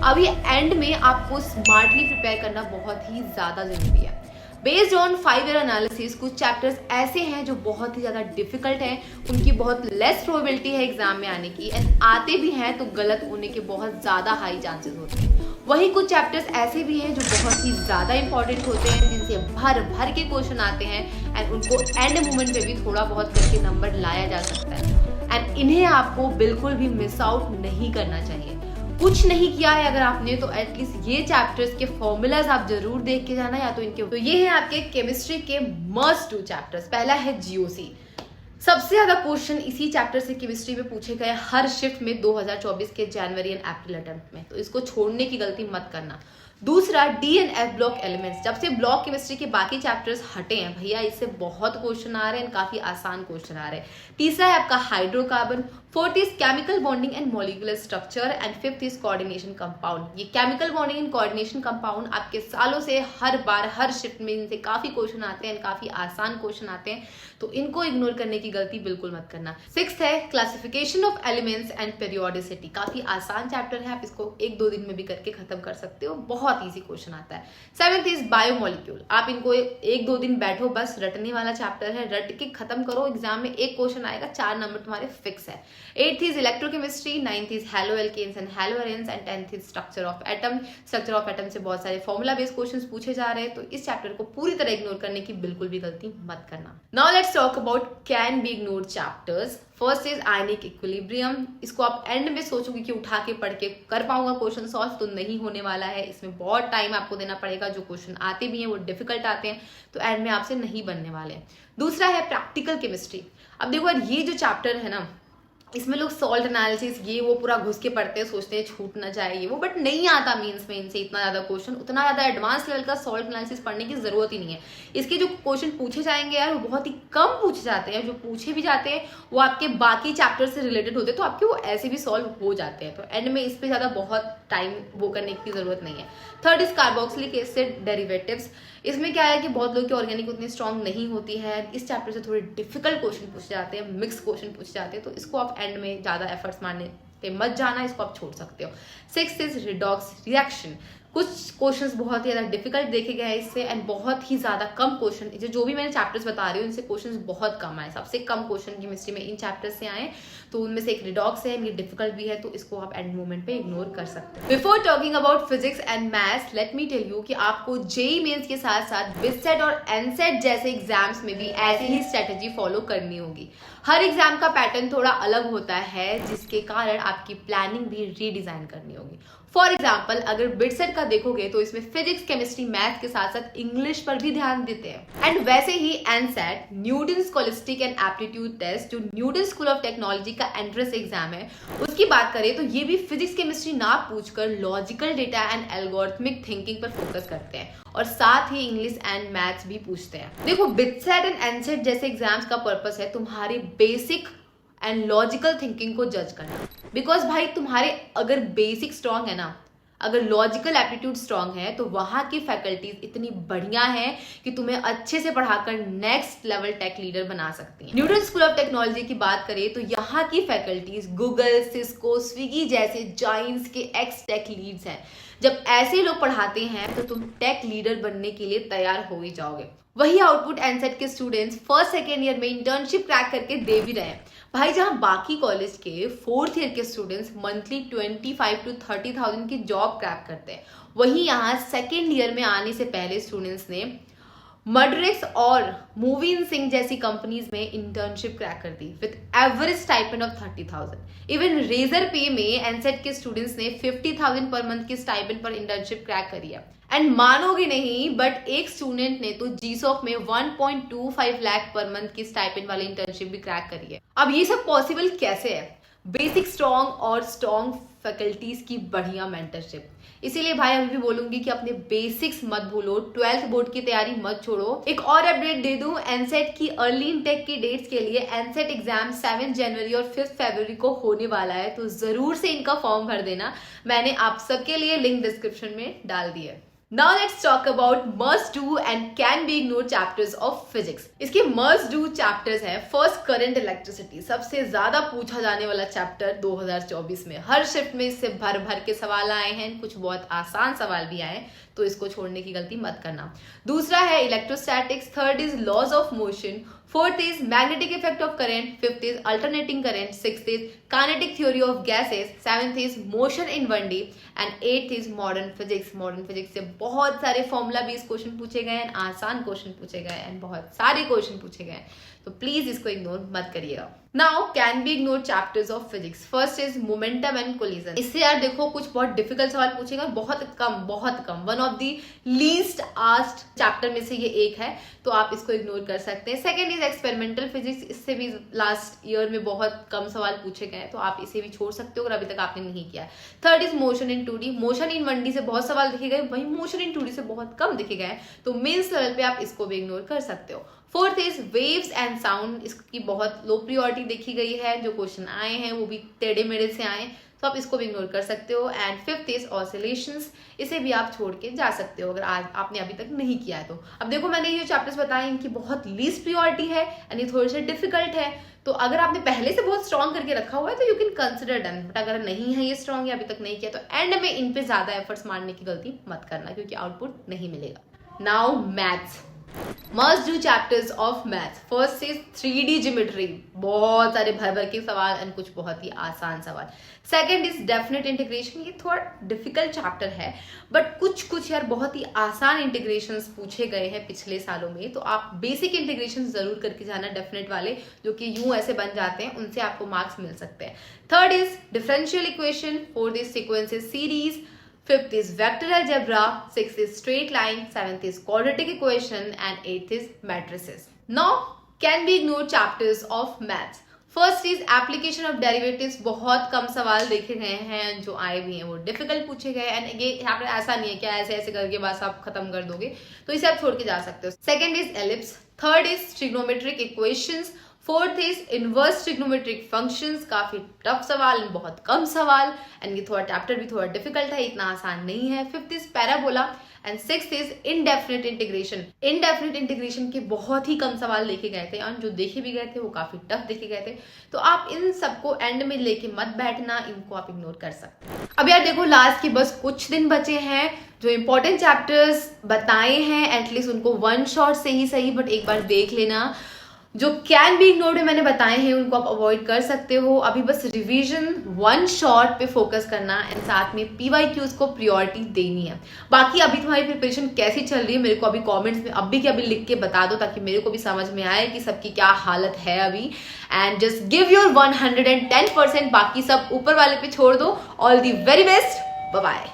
अभी एंड में आपको स्मार्टली प्रिपेयर करना बहुत ही ज़्यादा ज़रूरी है। बेस्ड ऑन 5 ईयर एनालिसिस कुछ चैप्टर्स ऐसे हैं जो बहुत ही ज़्यादा डिफिकल्ट हैं, उनकी बहुत लेस प्रोबेबिलिटी है एग्जाम में आने की, एंड आते भी हैं तो गलत होने के बहुत ज़्यादा हाई चांसेस होते हैं। वहीं कुछ चैप्टर्स ऐसे भी हैं जो बहुत ही ज़्यादा इंपॉर्टेंट होते हैं, जिनसे भर भर के क्वेश्चन आते हैं एंड उनको एंड मोमेंट पे भी थोड़ा बहुत करके नंबर लाया जा सकता है, एंड इन्हें आपको बिल्कुल भी मिस आउट नहीं करना चाहिए। कुछ नहीं किया है अगर आपने तो एटलीस्ट ये चैप्टर्स के फॉर्मूलाज आप जरूर देख के जाना, या तो इनके। तो ये है आपके केमिस्ट्री के मस्ट डू चैप्टर्स। पहला है जीओसी। सबसे ज्यादा क्वेश्चन इसी चैप्टर से केमिस्ट्री में पूछे गए हर शिफ्ट में 2024 के जनवरी एंड अप्रैल अटेम्प्ट में, तो इसको छोड़ने की गलती मत करना। दूसरा D and F block elements. जब से ब्लॉक केमिस्ट्री के बाकी चैप्टर्स हटे हैं भैया, इससे बहुत क्वेश्चन आ रहे हैं, काफी आसान क्वेश्चन आ रहे हैं। तीसरा है आपका hydrocarbon. Fourth is chemical bonding and molecular structure, and fifth is coordination compound. ये chemical bonding and coordination compound आपके सालों से हर बार हर शिफ्ट में इनसे काफी क्वेश्चन आते हैं, काफी आसान क्वेश्चन आते हैं, तो इनको इग्नोर करने की गलती बिल्कुल मत करना। सिक्स्थ है classification of elements and periodicity. काफी आसान चैप्टर है, आप इसको 1-2 दिन में भी करके खत्म कर सकते हो, बहुत इजी क्वेश्चन आता है। Seventh is biomolecule. आप इनको 1-2 दिन बैठो, बस रटने वाला चैप्टर है, रट के खत्म करो, एग्जाम में एक क्वेश्चन आएगा, 4 नंबर तुम्हारे फिक्स है। 8th is electrochemistry, 9th is halo alkanes and halo arenes, and 10th is structure of atom. Structure of atom से बहुत सारे फॉर्मुला बेस्ड क्वेश्चंस पूछे जा रहे हैं, तो इस चैप्टर को पूरी तरह इग्नोर करने की बिल्कुल भी गलती मत करना। Now let's talk about can be ignored chapters. First is ionic equilibrium. इसको आप एंड में सोचोगे कि उठा के पढ़ के कर पाऊंगा क्वेश्चन सॉल्व, तो नहीं होने वाला है। इसमें बहुत टाइम आपको देना पड़ेगा, जो क्वेश्चन आते भी हैं वो डिफिकल्ट आते हैं, तो एंड में आपसे नहीं बनने वाले हैं। दूसरा है प्रैक्टिकल केमिस्ट्री। अब देखो यार, ये जो चैप्टर है ना, इसमें लोग सॉल्ट एनालिसिस ये वो पूरा घुस के पढ़ते हैं, सोचते हैं छूट ना जाए ये वो, बट नहीं आता मीन्स में इनसे इतना ज्यादा क्वेश्चन। उतना ज्यादा एडवांस लेवल का सॉल्ट एनालिसिस पढ़ने की जरूरत ही नहीं है। इसके जो क्वेश्चन पूछे जाएंगे यार, वो बहुत ही कम पूछे जाते हैं, जो पूछे भी जाते हैं वो आपके बाकी चैप्टर से रिलेटेड होते हैं, तो आपके वो ऐसे भी सॉल्व हो जाते हैं, तो एंड में इस पर ज्यादा बहुत टाइम वो करने की जरूरत नहीं है। Third is carboxylic acid derivatives. इसमें क्या है कि बहुत लोग की ऑर्गेनिक उतनी स्ट्रांग नहीं होती है, इस चैप्टर से थोड़े डिफिकल्ट क्वेश्चन पूछे जाते हैं, मिक्स क्वेश्चन पूछे जाते हैं, तो इसको आप एंड में ज्यादा एफर्ट्स मारने पे मत जाना, इसको आप छोड़ सकते हो। 6th is redox reaction. कुछ क्वेश्चंस बहुत ही ज्यादा डिफिकल्ट देखे गए हैं इससे, एंड बहुत ही ज्यादा कम क्वेश्चन, जो भी मैंने चैप्टर्स बता रही हूँ इनसे क्वेश्चंस बहुत कम आए। सबसे कम क्वेश्चन केमिस्ट्री में इन चैप्टर्स से आए, तो उनमें से एक रिडॉक्स है, ये डिफिकल्ट भी है, तो इसको आप एंड मोमेंट पे इग्नोर कर सकते हो। Before talking about physics and maths, let me tell you कि आपको जेईई मेंस के साथ साथ बिटसेट और एनसेट जैसे एग्जाम्स में भी ऐसी ही स्ट्रेटेजी फॉलो करनी होगी। हर एग्जाम का पैटर्न थोड़ा अलग होता है, जिसके कारण आपकी प्लानिंग भी रीडिजाइन करनी होगी। फॉर एग्जाम्पल, अगर बिटसेट का देखोगे तो इसमें फिजिक्स केमिस्ट्री मैथ के साथ साथ इंग्लिश पर भी ध्यान देते हैं, एंड वैसे ही NSET Newton scholastic and aptitude test, जो न्यूटन स्कूल ऑफ टेक्नोलॉजी का एंट्रेंस एग्जाम है, उसकी बात करें तो ये भी फिजिक्स केमिस्ट्री ना पूछकर logical data and algorithmic thinking पर फोकस करते हैं, और साथ ही इंग्लिश एंड मैथ्स भी पूछते हैं। देखो, बिटसेट एंड एनसेट जैसे एग्जाम्स का पर्पस है तुम्हारी बेसिक एंड लॉजिकल थिंकिंग को जज करना, बिकॉज भाई तुम्हारे अगर बेसिक स्ट्रांग है ना, अगर लॉजिकल एप्टीट्यूड स्ट्रांग है, तो वहां की फैकल्टीज इतनी बढ़िया है कि तुम्हें अच्छे से पढ़ाकर नेक्स्ट लेवल टेक लीडर बना सकती हैं। न्यूटन स्कूल ऑफ टेक्नोलॉजी की बात करें तो यहाँ की फैकल्टीज गूगल, सिस्को, स्विगी जैसे जाइंट्स के एक्स टेक लीड्स हैं। जब ऐसे लोग पढ़ाते हैं तो तुम टेक लीडर बनने के लिए तैयार हो ही जाओगे। वही आउटपुट एनसेट के स्टूडेंट्स फर्स्ट सेकेंड ईयर में इंटर्नशिप क्रैक करके दे भी रहे हैं भाई, जहां बाकी कॉलेज के 4th ईयर के स्टूडेंट्स मंथली 25 to 30,000 की जॉब क्रैक करते हैं, वहीं यहाँ सेकेंड ईयर में आने से पहले स्टूडेंट्स ने मड्रिक्स और मूवी इन सिंह जैसी कंपनीज में इंटर्नशिप क्रैक कर दी with average stipend of 30,000। Even Razorpay पे में एनसेट के स्टूडेंट्स ने 50,000 पर मंथ की स्टाइपेंड पर इंटर्नशिप क्रैक करी है। एंड मानोगे नहीं, बट एक स्टूडेंट ने तो जीसॉफ में 1.25 लाख पर मंथ की स्टाइपेंड वाली इंटर्नशिप भी क्रैक करी है। अब ये सब पॉसिबल कैसे है? बेसिक स्ट्रॉन्ग और स्ट्रॉन्ग फैकल्टीज की बढ़िया मेंटरशिप। इसीलिए भाई अभी भी बोलूंगी कि अपने बेसिक्स मत भूलो, 12th बोर्ड की तैयारी मत छोड़ो। एक और अपडेट दे दूं, एनसेट की अर्ली इनटेक की डेट्स के लिए एनसेट एग्जाम 7 जनवरी और 5 फरवरी को होने वाला है, तो जरूर से इनका फॉर्म भर देना। मैंने आप सबके लिए लिंक डिस्क्रिप्शन में डाल दी है। Now let's talk about must do and can be ignored chapters of physics. इसके मस्ट डू चैप्टर्स हैं फर्स्ट करंट इलेक्ट्रिसिटी, सबसे ज्यादा पूछा जाने वाला चैप्टर 2024 में। हर शिफ्ट में इससे भर भर के सवाल आए हैं, कुछ बहुत आसान सवाल भी आए, तो इसको छोड़ने की गलती मत करना। दूसरा है electrostatics, third is laws of motion, fourth is magnetic effect of current, fifth is alternating current, sixth is kinetic theory of gases, seventh is motion in 1D and eighth is modern physics. Modern physics से बहुत सारे formula based question पूछे गए हैं, आसान question पूछे गए and बहुत सारे क्वेश्चन पूछे गए, तो प्लीज इसको इग्नोर मत करिएगा। Now can be ignore chapters of physics. First is momentum and collision. इससे यार देखो कुछ बहुत डिफिकल्ट सवाल पूछेगा, बहुत कम, one of the least asked chapter में से ये एक है, तो आप इसको इग्नोर कर सकते हैं। सेकंड इज एक्सपेरिमेंटल फिजिक्स, इससे भी लास्ट ईयर में बहुत कम सवाल पूछे गए हैं, तो आप इसे भी छोड़ सकते हो अगर अभी तक आपने नहीं किया है। Third is motion in 2D। Motion in 1D से बहुत सवाल देखे गए, वही मोशन इन 2D से बहुत कम देखे गए, तो मेंस लेवल पे आप इसको भी इग्नोर कर सकते हो। Fourth is waves and sound, इसकी बहुत लो प्रियोरिटी देखी गई है, जो क्वेश्चन आए हैं वो भी टेढ़े मेढ़े से आए, तो आप इसको भी इग्नोर कर सकते हो। एंड फिफ्थ इज ऑसिलेशंस, इसे भी आप छोड़ के जा सकते हो अगर आज आपने अभी तक नहीं किया है तो। अब देखो मैंने ये चैप्टर्स बताए, इनकी बहुत लीस्ट प्रियोरिटी है एंड ये थोड़े से डिफिकल्ट है, तो अगर आपने पहले से बहुत स्ट्रॉन्ग करके रखा हुआ है तो you can consider done, but अगर नहीं है ये स्ट्रॉन्ग या अभी तक नहीं किया तो एंड में इन पे ज्यादा एफर्ट्स मारने की गलती मत करना, क्योंकि आउटपुट नहीं मिलेगा। Now maths, must do chapters of maths. First is 3D geometry, बहुत सारे भर भर के सवाल एंड कुछ बहुत ही आसान सवाल। सेकंड इज डेफिनेट इंटीग्रेशन, ये थोड़ा डिफिकल्ट चैप्टर है, बट कुछ यार बहुत ही आसान इंटीग्रेशंस पूछे गए हैं पिछले सालों में, तो आप बेसिक इंटीग्रेशन जरूर करके जाना डेफिनेट वाले, जो कि यूं ऐसे बन जाते हैं, उनसे आपको मार्क्स मिल सकते हैं। Third is differential equation, fourth is sequences series, fifth is vector algebra, sixth is straight line, seventh is quadratic equation and eighth is matrices. Now can be ignored chapters of maths. First is application of derivatives, बहुत कम सवाल देखे गए हैं, जो आए भी हैं वो डिफिकल्ट पूछे गए एंड ये यहाँ पर ऐसा नहीं है कि ऐसे ऐसे करके बस आप खत्म कर दोगे, तो इसे आप छोड़ के जा सकते हो। Second is ellipse, third is trigonometric equations, fourth is inverse trigonometric functions, काफी टफ सवाल, बहुत कम सवाल एंड ये थोड़ा चैप्टर भी थोड़ा डिफिकल्ट है, इतना आसान नहीं है। Fifth is parabola and sixth is indefinite integration. Indefinite integration के बहुत ही कम सवाल देखे गए थे और जो देखे भी गए थे वो काफी टफ देखे गए थे, तो आप इन सबको एंड में लेके मत बैठना, इनको आप इग्नोर कर सकते हैं। अब यार देखो लास्ट के बस कुछ दिन बचे हैं, जो इंपॉर्टेंट चैप्टर्स बताए हैं एटलीस्ट उनको वन शॉट से ही सही बट एक बार देख लेना। जो कैन बी इग्नोर्ड मैंने बताए हैं उनको आप अवॉइड कर सकते हो, अभी बस रिवीजन वन शॉट पे फोकस करना एंड साथ में PYQs को प्रायोरिटी देनी है। बाकी अभी तुम्हारी प्रिपरेशन कैसी चल रही है मेरे को अभी कमेंट्स में अभी के अभी लिख के बता दो, ताकि मेरे को भी समझ में आए कि सबकी क्या हालत है अभी। एंड जस्ट गिव योर 110%, बाकी सब ऊपर वाले पे छोड़ दो। All the very best, bye bye.